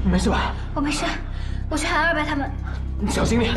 你没事吧？我没事，我去喊二白他们。你小心点。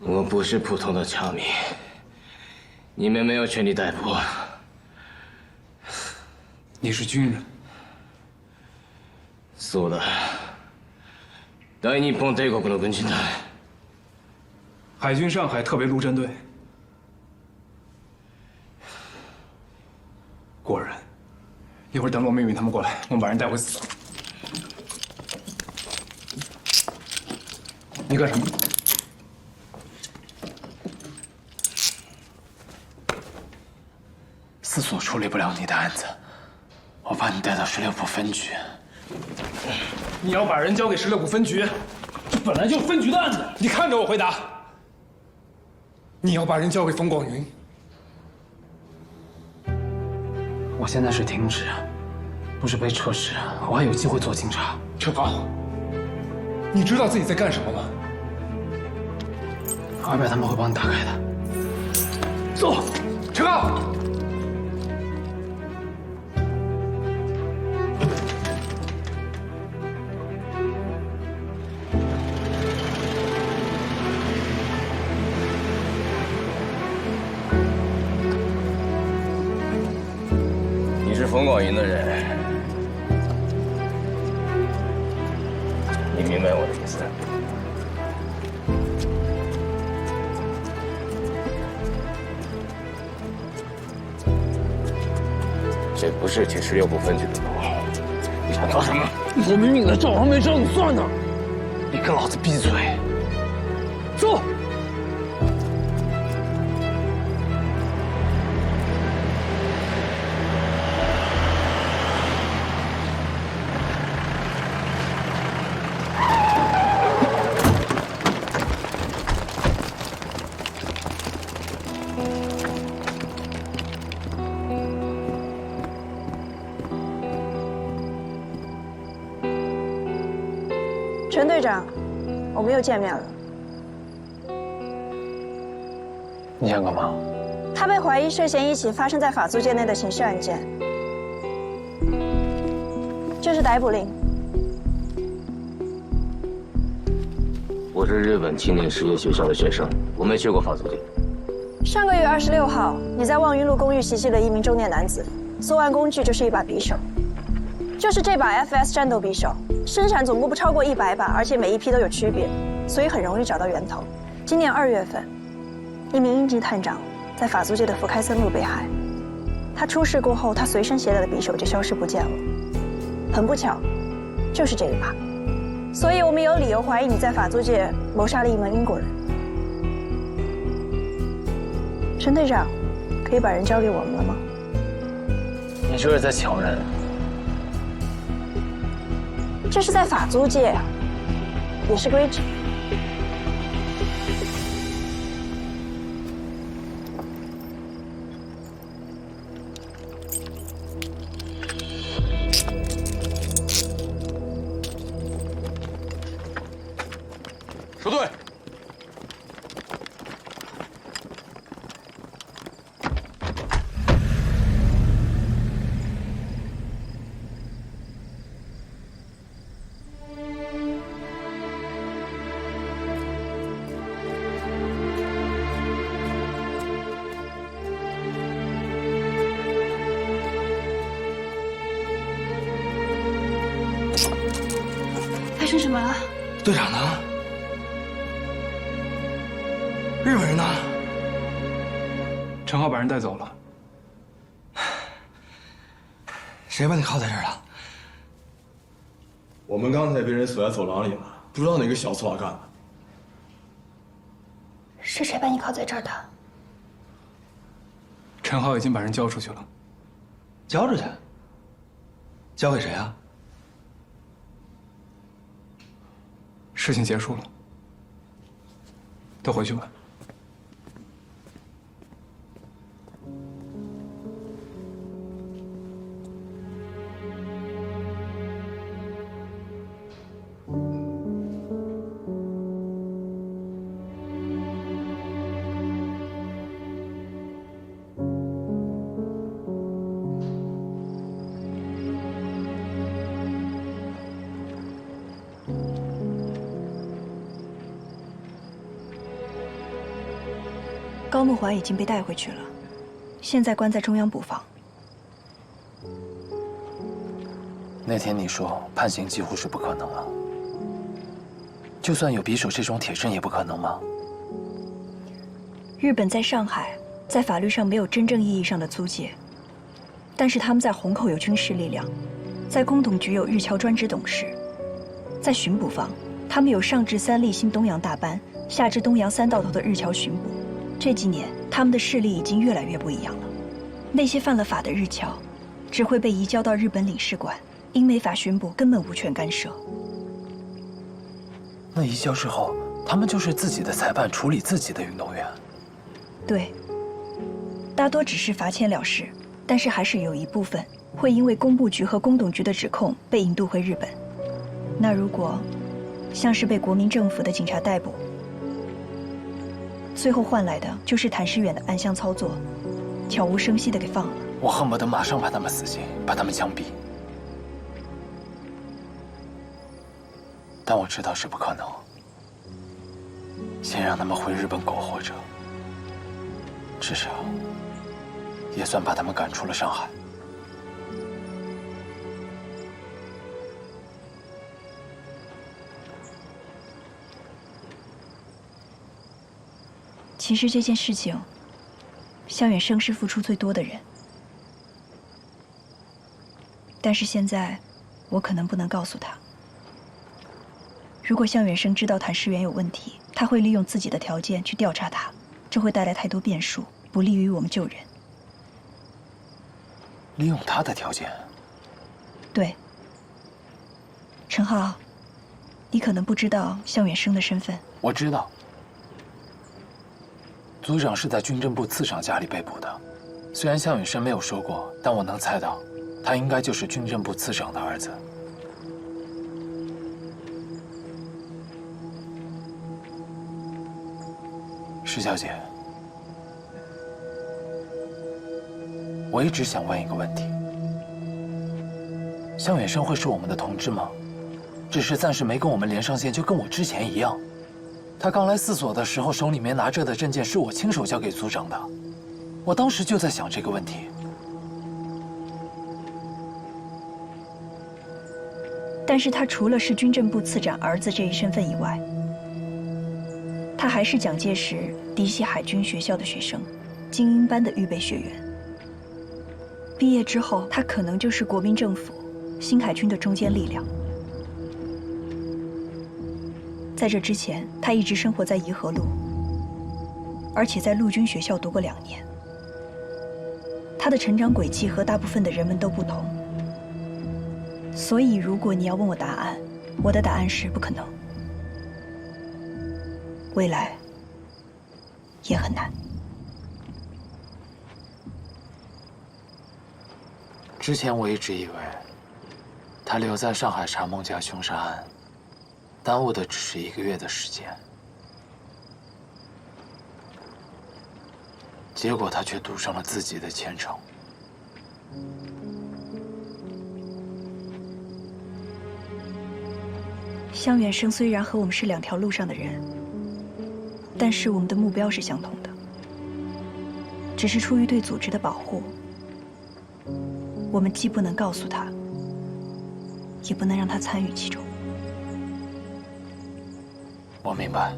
我不是普通的侨民，你们没有权利逮捕我。你是军人。そうだ。大日本帝国の軍人だ。海军上海特别陆战队。果然，一会儿等罗明宇他们过来，我们把人带回死所。你干什么？ 司所处理不了你的案子，我把你带到16部分局。你要把人交给16部分局，这本来就是分局的案子。你看着我回答。你要把人交给冯广云。我现在是停职，不是被撤职，我还有机会做警察。陈高，你知道自己在干什么吗？二白他们会帮你打开的。走，陈高。 你是冯广云的人，你明白我的意思？这不是去16部分局的路，你想搞什么？我明明在赵黄梅找你算呢！你给老子闭嘴！走！陈队长，我们又见面了。你想干嘛？他被怀疑涉嫌一起发生在法租界内的刑事案件，这是逮捕令。我是日本青年实业学校的学生，我没去过法租界。上个月26号，你在望云路公寓袭击了一名中年男子，作案工具就是一把匕首，就是这把 FS 战斗匕首，生产总共不超过100把，而且每一批都有区别，所以很容易找到源头。今年2月份，一名英籍探长在法租界的福开森路被害，他出事过后，他随身携带的匕首就消失不见了。很不巧，就是这一把，所以我们有理由怀疑你在法租界谋杀了一名英国人。陈队长，可以把人交给我们了吗？你这是在抢人？这是在法租界，也是规矩。收队。发生什么了？队长呢？日本人呢？陈浩把人带走了。谁把你铐在这儿了？我们刚才被人锁在走廊里了，不知道哪个小错干的。是谁把你铐在这儿的？陈浩已经把人交出去了。交出去？交给谁啊？事情结束了，都回去吧。高木怀已经被带回去了，现在关在中央捕房。那天你说判刑几乎是不可能了，就算有匕首这种铁证也不可能吗？日本在上海，在法律上没有真正意义上的租界，但是他们在虹口有军事力量，在工董局有日侨专职董事，在巡捕房，他们有上至三立新东洋大班，下至东洋三道头的日侨巡捕。这几年，他们的势力已经越来越不一样了。那些犯了法的日侨，只会被移交到日本领事馆，英美法巡捕根本无权干涉。那移交之后，他们就是自己的裁判，处理自己的运动员。对，大多只是罚钱了事，但是还是有一部分会因为工部局和工董局的指控被引渡回日本。那如果像是被国民政府的警察逮捕，最后换来的就是谭世远的暗箱操作，悄无声息地给放了。我恨不得马上把他们死刑，把他们枪毙。但我知道是不可能。先让他们回日本苟活着，至少也算把他们赶出了上海。其实这件事情，向远生是付出最多的人，但是现在，我可能不能告诉他。如果向远生知道谭世元有问题，他会利用自己的条件去调查他，这会带来太多变数，不利于我们救人。利用他的条件？对。陈浩，你可能不知道向远生的身份。我知道。组长是在军政部次长家里被捕的，虽然向远生没有说过，但我能猜到，他应该就是军政部次长的儿子。石小姐，我一直想问一个问题：向远生会是我们的同志吗？只是暂时没跟我们连上线，就跟我之前一样。他刚来4所的时候，手里面拿着的证件是我亲手交给组长的。我当时就在想这个问题。但是他除了是军政部次长儿子这一身份以外，他还是蒋介石嫡系海军学校的学生，精英班的预备学员。毕业之后，他可能就是国民政府新海军的中坚力量。在这之前，他一直生活在颐和路，而且在陆军学校读过2年。他的成长轨迹和大部分的人们都不同，所以如果你要问我答案，我的答案是不可能。未来也很难。之前我一直以为，他留在上海查孟家凶杀案，耽误的只是1个月的时间，结果他却赌上了自己的前程。向远生虽然和我们是2条路上的人，但是我们的目标是相同的，只是出于对组织的保护，我们既不能告诉他，也不能让他参与其中。我明白，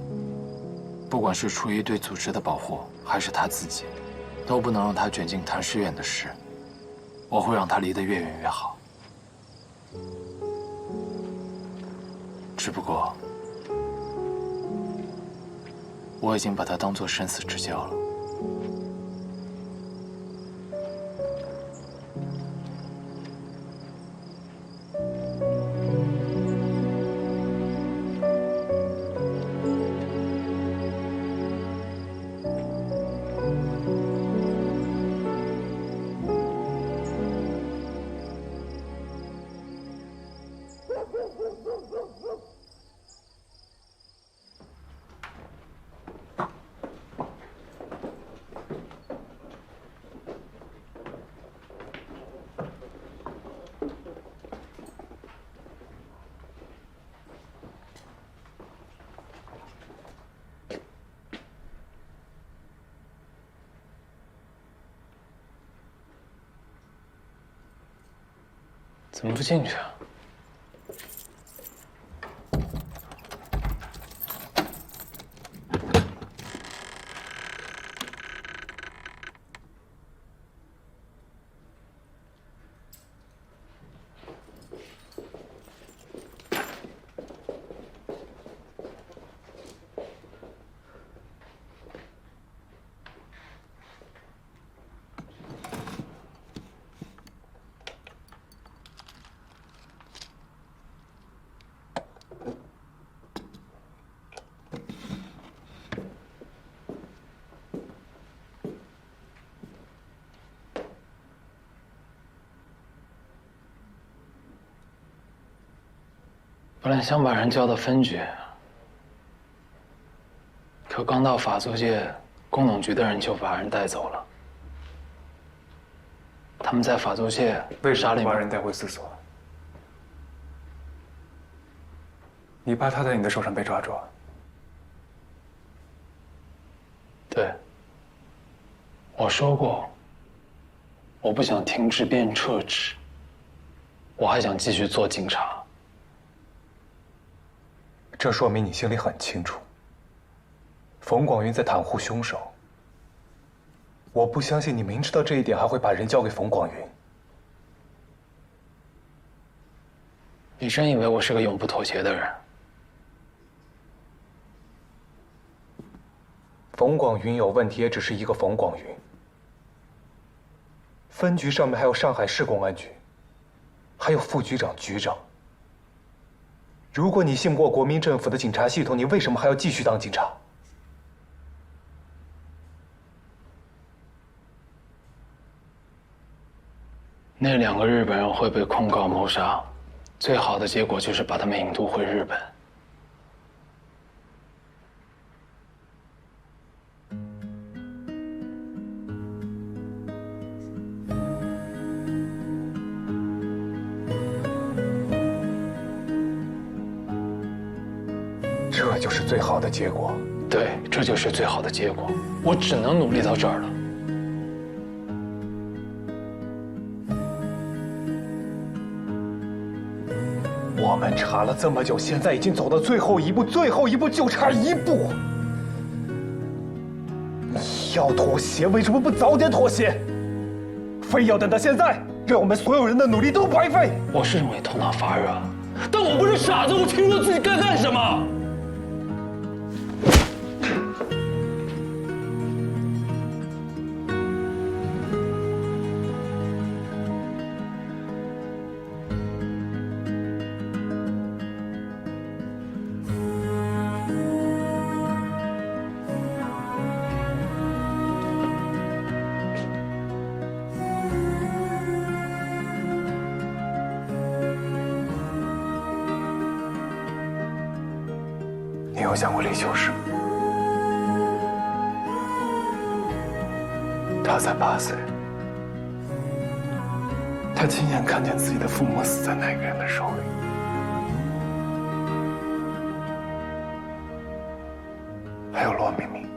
不管是出于对组织的保护，还是他自己，都不能让他卷进谭世远的事。我会让他离得越远越好。只不过，我已经把他当作生死之交了。怎么不进去啊？本来想把人叫到分局，可刚到法租界，工农局的人就把人带走了。他们在法租界为什么把人带回4所？你怕他在你的手上被抓住？对，我说过，我不想停止变撤职，我还想继续做警察。这说明你心里很清楚，冯广云在袒护凶手。我不相信你明知道这一点还会把人交给冯广云。你真以为我是个永不妥协的人？冯广云有问题，也只是一个冯广云。分局上面还有上海市公安局，还有副局长、局长。如果你信不过国民政府的警察系统，你为什么还要继续当警察？那2个日本人会被控告谋杀，最好的结果就是把他们引渡回日本。就是最好的结果。对，这就是最好的结果。我只能努力到这儿了。我们查了这么久，现在已经走到最后一步，最后一步就差一步。你要妥协，为什么不早点妥协？非要等到现在，让我们所有人的努力都白费？我是容易头脑发热，但我不是傻子，我清楚自己该干什么。你有想过李秋实？他才8岁，他亲眼看见自己的父母死在那个人的手里。还有罗明明，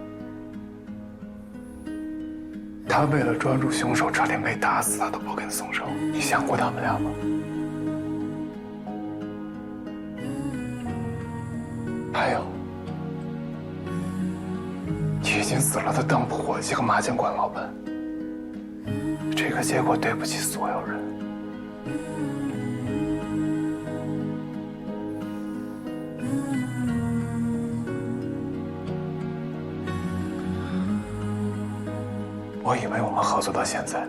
他为了抓住凶手，差点被打死，他都不肯松手。你想过他们俩吗？还有，已经死了的当铺伙计和麻将馆老板，这个结果对不起所有人。我以为我们合作到现在，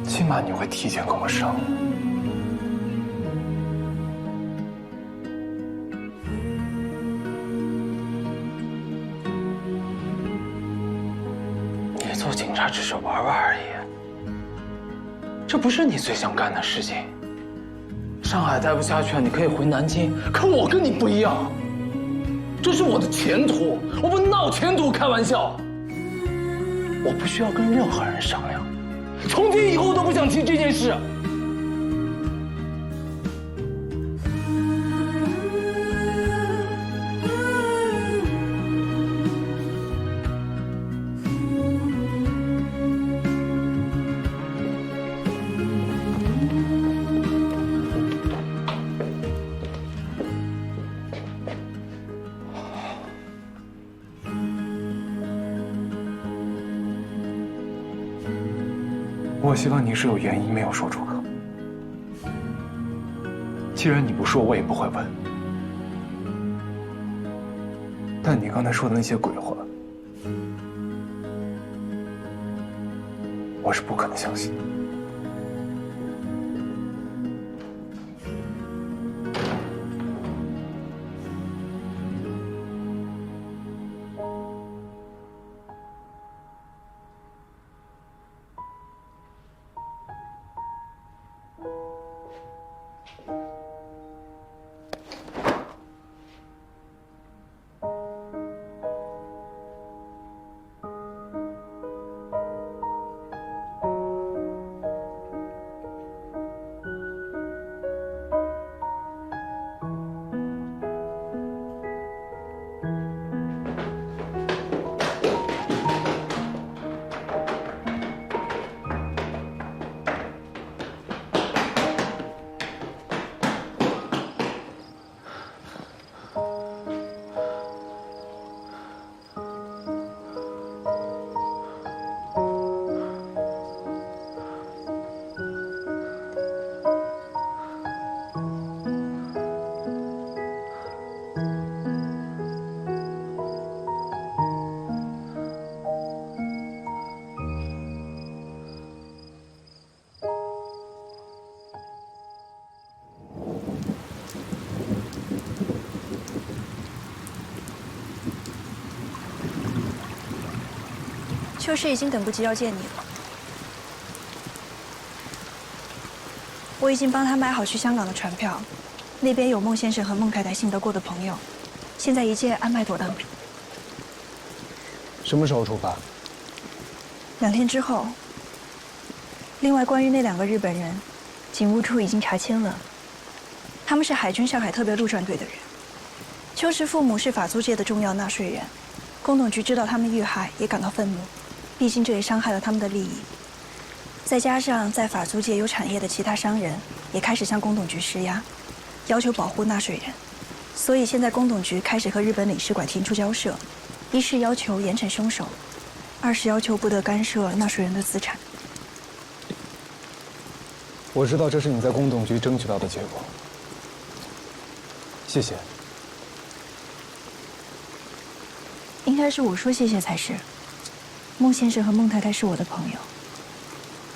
起码你会提前跟我商量。你做警察只是玩玩而已，这不是你最想干的事情。上海待不下去了，你可以回南京，可我跟你不一样，这是我的前途，我不闹前途开玩笑。我不需要跟任何人商量，从今以后都不想提这件事。我希望你是有原因没有说出口。既然你不说，我也不会问。但你刚才说的那些鬼话，我是不可能相信的。秋实已经等不及要见你了。我已经帮他买好去香港的船票，那边有孟先生和孟太太信得过的朋友，现在一切安排妥当。什么时候出发2天之后。另外，关于那2个日本人，警务处已经查清了，他们是海军上海特别陆战队的人，邱氏父母是法租界的重要纳税人，公董局知道他们遇害，也感到愤怒，毕竟这也伤害了他们的利益。再加上在法租界有产业的其他商人也开始向公董局施压，要求保护纳税人，所以现在公董局开始和日本领事馆提出交涉，一是要求严惩凶手，二是要求不得干涉纳税人的资产。我知道这是你在公董局争取到的结果，谢谢。应该是我说谢谢才是。孟先生和孟太太是我的朋友，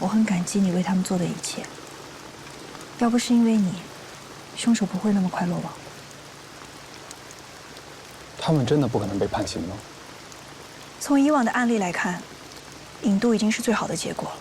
我很感激你为他们做的一切。要不是因为你，凶手不会那么快落网。他们真的不可能被判刑吗？从以往的案例来看，引渡已经是最好的结果了。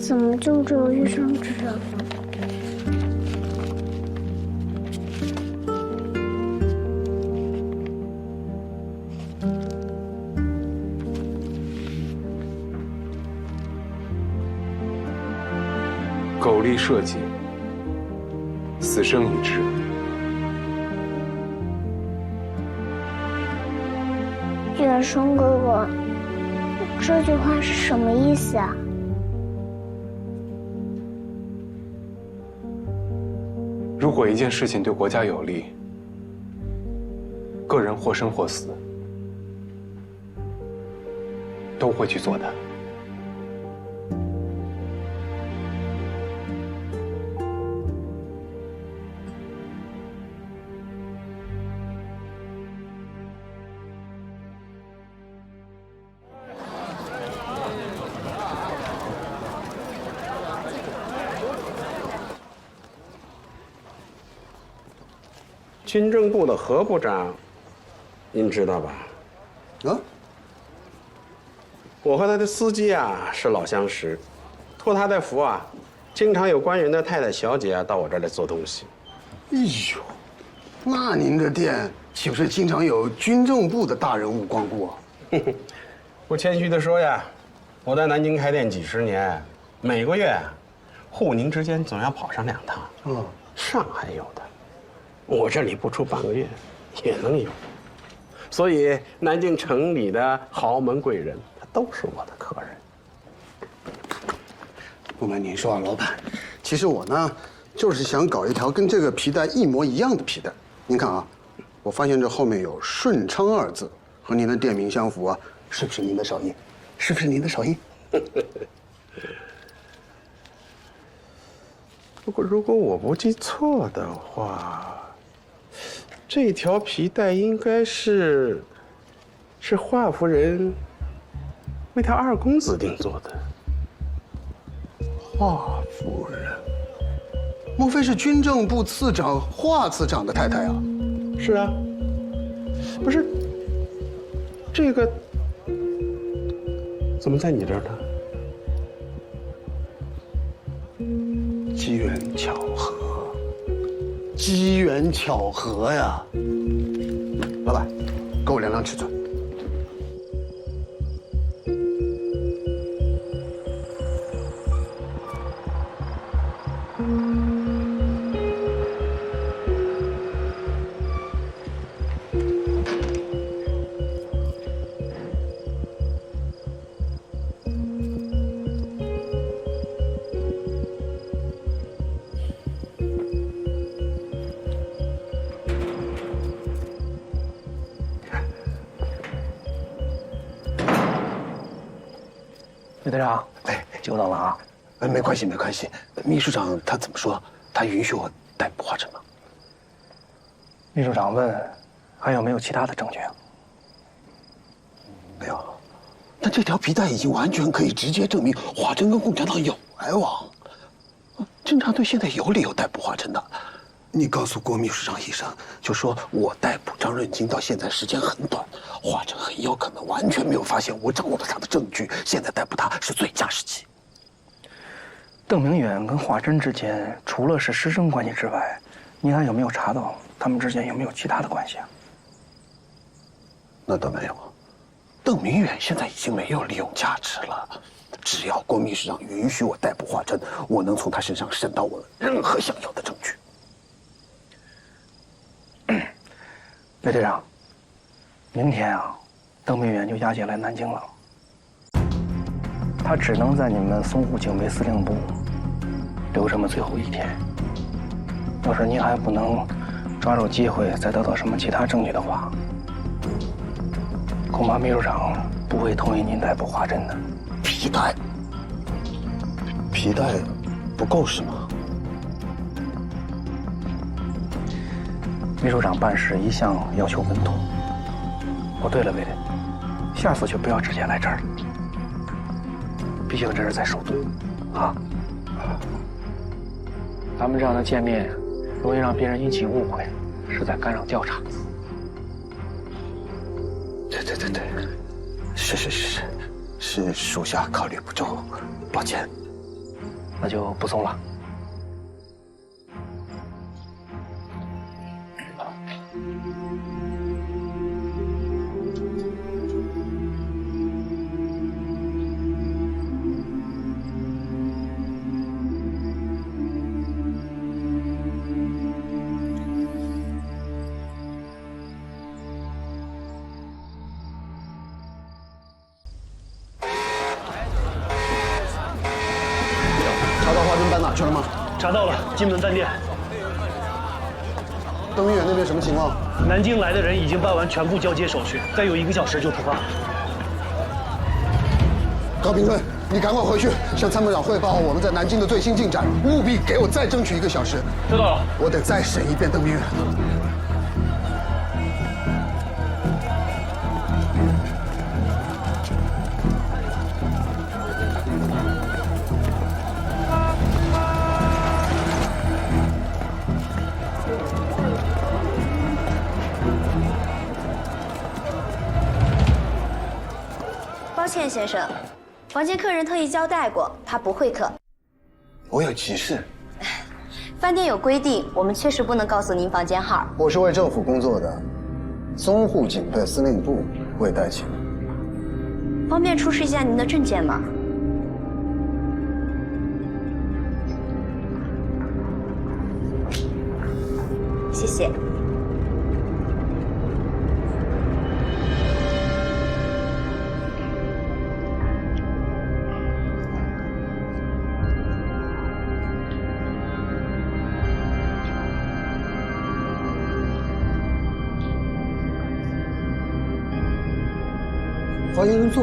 怎么就只有医生知道？狗力设计，死生已知。远生哥哥，这句话是什么意思啊？如果一件事情对国家有利，个人或生或死，都会去做的。军政部的何部长，您知道吧？啊，我和他的司机啊是老相识，托他的福啊，经常有官员的太太小姐啊到我这儿来做东西。哎呦，那您的店岂不是经常有军政部的大人物光顾啊？不谦虚地说呀，我在南京开店几十年，每个月沪宁之间总要跑上2趟。嗯，上海有的，我这里不出半个月也能有。所以南京城里的豪门贵人，他都是我的客人。不瞒您说啊，老板，其实我呢，就是想搞一条跟这个皮带一模一样的皮带。您看啊，我发现这后面有“顺昌”2字，和您的店名相符啊，是不是您的手艺？是不是您的手艺？不过如果我不记错的话，这条皮带应该是华夫人为他2公子定做的。华夫人，莫非是军政部次长华次长的太太啊？是啊，不是这个怎么在你这儿呢？机缘巧合，机缘巧合呀！老板，给我量量尺寸。李队长，哎，久等了啊！没关系，没关系。秘书长他怎么说？他允许我逮捕华晨吗？秘书长问，还有没有其他的证据啊？没有。但这条皮带已经完全可以直接证明华晨跟共产党有来往。侦查队现在有理由逮捕华晨的。你告诉郭秘书长一声，就说我逮捕张润京到现在时间很短，华晨很有可能完全没有发现我掌握了他的证据，现在逮捕他是最佳时机。邓明远跟华晨之间除了是师生关系之外，您还有没有查到他们之间有没有其他的关系啊？那倒没有。邓明远现在已经没有利用价值了，只要郭秘书长允许我逮捕华晨，我能从他身上审到我任何想要的证据。魏队长，明天啊，邓明远就押解来南京了。他只能在你们淞沪警备司令部留这么最后一天。要是您还不能抓住机会再得到什么其他证据的话，恐怕秘书长不会同意您逮捕华晨的。皮带不够是吗？秘书长办事一向要求稳妥。哦，对了，魏队，下次就不要直接来这儿了，毕竟这是在首都，啊。咱们这样的见面，容易让别人引起误会，是在干扰调查。对，是属下考虑不周，抱歉。那就不送了。查到华晨搬哪去了吗？查到了，金门饭店。邓明远那边什么情况？南京来的人已经办完全部交接手续，再有1个小时就出发。高平润，你赶快回去向参谋长汇报我们在南京的最新进展，务必给我再争取1个小时。知道了。我得再审一遍邓明远。抱歉，先生，房间客人特意交代过，他不会客。我有急事。饭店有规定，我们确实不能告诉您房间号。我是为政府工作的，淞沪警备司令部未待请。方便出示一下您的证件吗？谢谢。欢迎坐。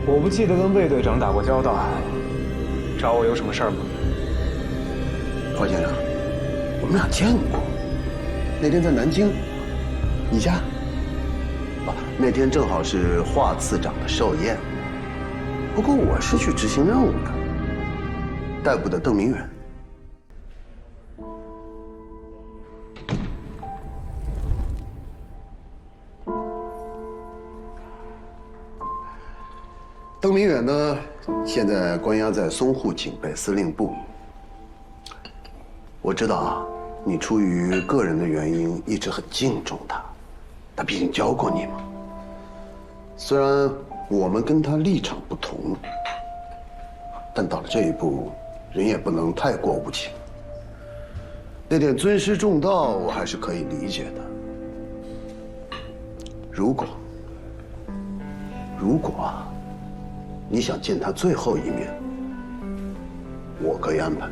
我不记得跟魏队长打过交道，找我有什么事儿吗？华先生，我们俩见过，那天在南京，你家？那天正好是华次长的寿宴。不过我是去执行任务的，逮捕的邓明远。邓明远呢，现在关押在淞沪警备司令部。我知道啊，你出于个人的原因一直很敬重他，他毕竟教过你嘛。虽然我们跟他立场不同，但到了这一步，人也不能太过无情。那点尊师重道，我还是可以理解的。如果啊，你想见他最后一面，我可以安排。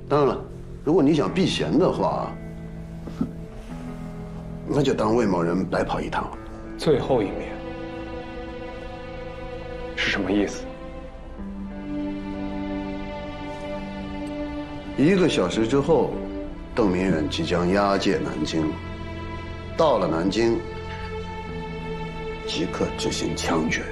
当然了，如果你想避嫌的话，那就当魏某人白跑一趟了。最后一面是什么意思？1个小时之后，邓明远即将押解南京。到了南京，即刻执行枪决。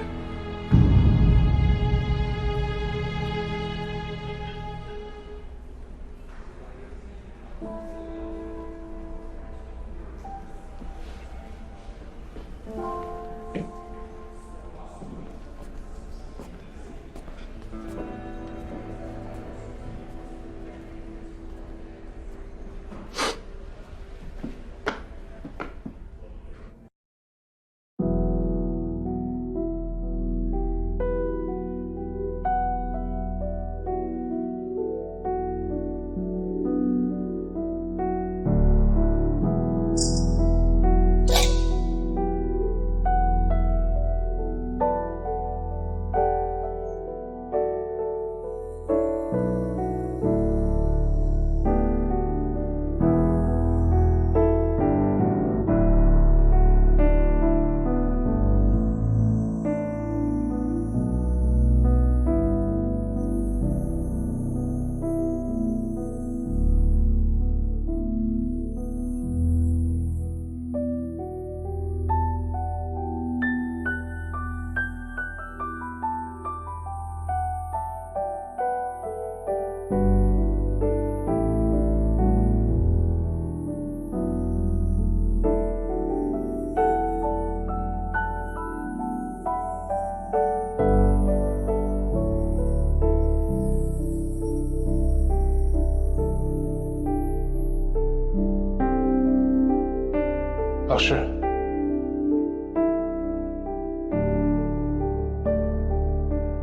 老师，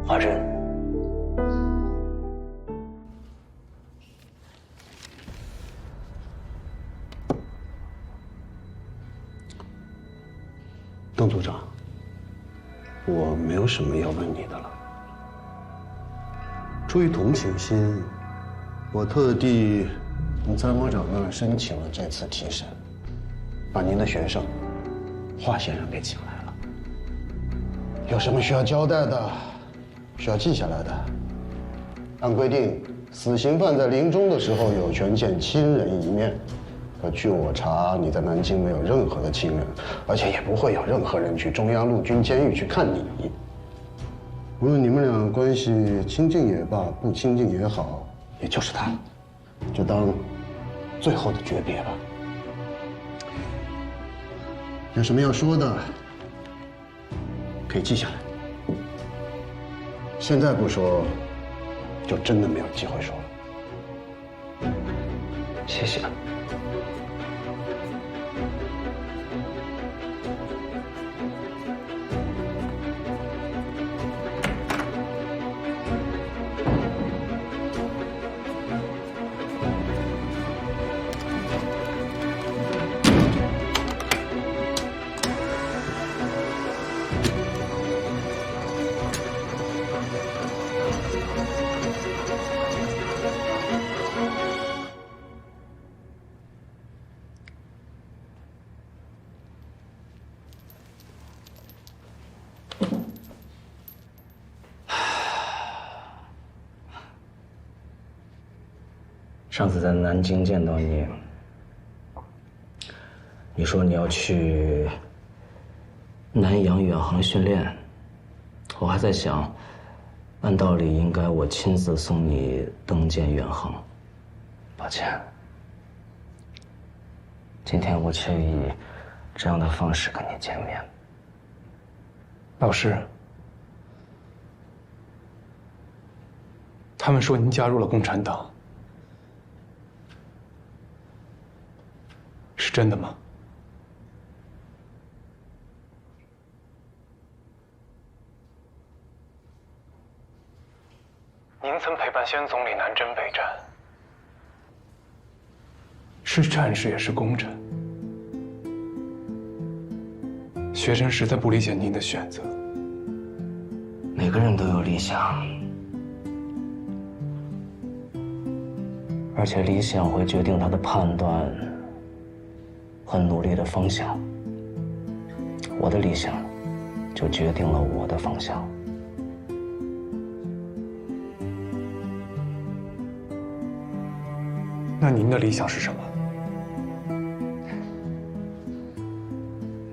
华珍，邓组长，我没有什么要问你的了。出于同情心，我特地从参谋长那儿申请了这次提审，把您的学生华先生给请来了。有什么需要交代的，需要记下来的，按规定，死刑犯在临终的时候有权见亲人一面。可据我查，你在南京没有任何的亲人，而且也不会有任何人去中央陆军监狱去看你。无论你们俩关系亲近也罢，不亲近也好，也就是他，就当最后的诀别吧。有什么要说的，可以记下来。现在不说，就真的没有机会说了。谢谢。上次在南京见到你，你说你要去南洋远航训练，我还在想，按道理应该我亲自送你登舰远航。抱歉，今天我却以这样的方式跟你见面。老师，他们说您加入了共产党，是真的吗？您曾陪伴先总理南征北战，是战士也是功臣。学生实在不理解您的选择。每个人都有理想，而且理想会决定他的判断和努力的方向。我的理想就决定了我的方向。那您的理想是什么？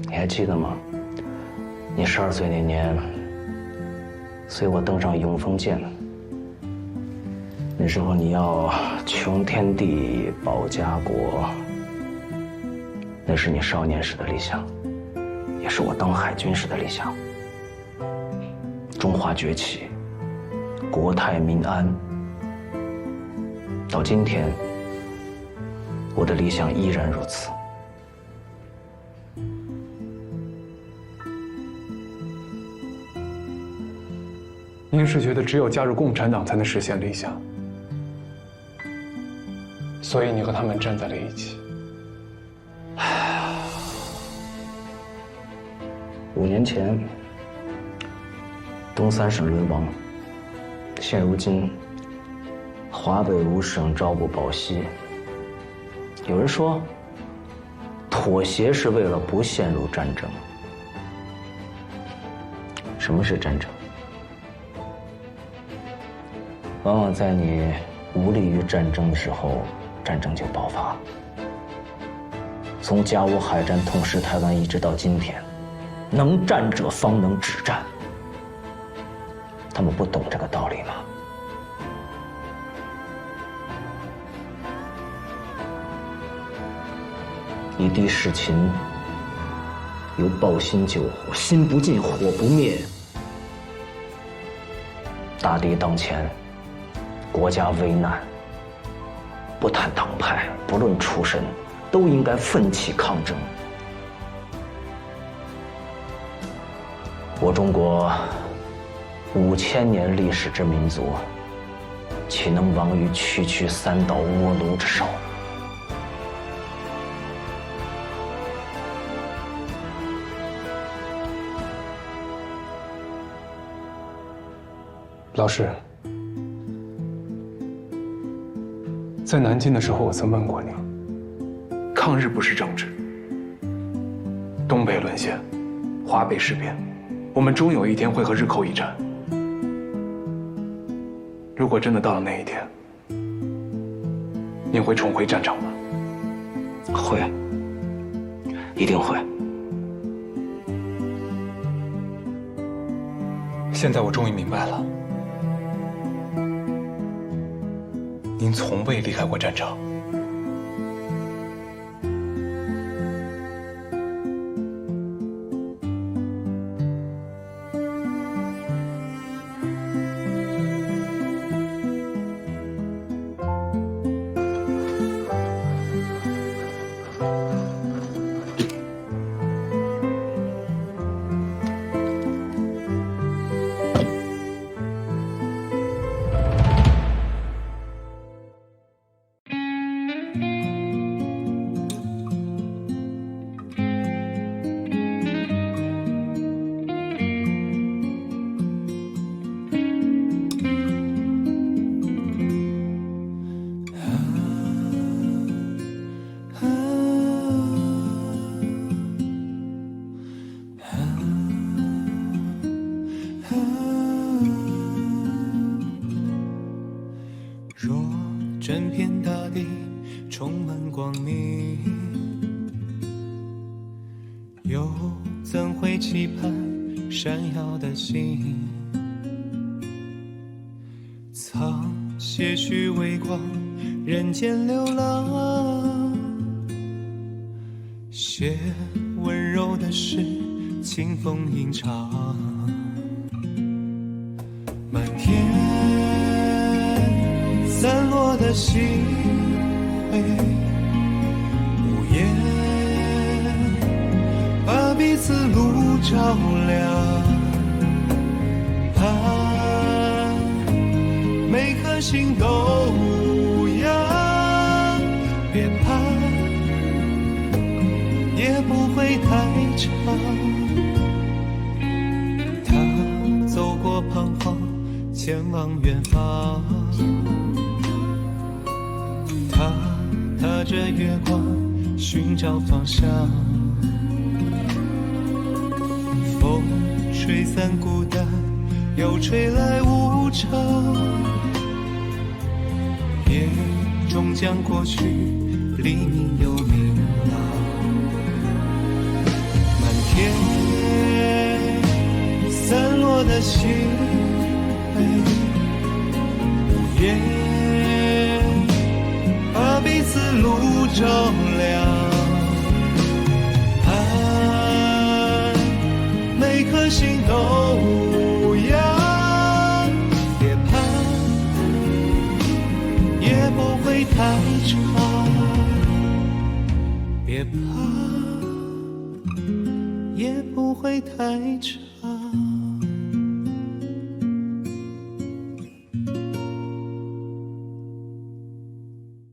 你还记得吗？你12岁那年，随我登上永丰舰。那时候你要穷天地，保家国，那是你少年时的理想，也是我当海军时的理想。中华崛起，国泰民安。到今天，我的理想依然如此。您是觉得只有加入共产党才能实现理想，所以你和他们站在了一起。5年前，东三省沦亡，现如今，华北5省朝不保夕。有人说，妥协是为了不陷入战争。什么是战争？往往在你无力于战争的时候，战争就爆发。从甲午海战痛失台湾一直到今天，能战者方能止战。他们不懂这个道理吗？以敌视勤，由抱薪救火，心不尽，火不灭。大敌当前，国家危难，不谈党派，不论出身，都应该奋起抗争。我中国5000年历史之民族，岂能亡于区区3岛倭奴之手？老师，在南京的时候，我曾问过你，抗日不是政治，东北沦陷，华北事变，我们终有一天会和日寇一战。如果真的到了那一天，您会重回战场吗？会，一定会。现在我终于明白了。您从未离开过战场。整片大地充满光明，又怎会期盼闪耀的星？藏些许微光，人间流浪，写温柔的诗，清风吟唱。满天散落的星辉，无言把彼此路照亮。每颗心都无恙，别怕，也不会太长。他走过彷徨，前往远方。他踏着月光，寻找方向。风吹散孤单，又吹来无常。夜终将过去，黎明又明朗。满天散落的星辉，无言把彼此路照亮。爱每颗心都无恙。不会太长，别怕，也不会太长。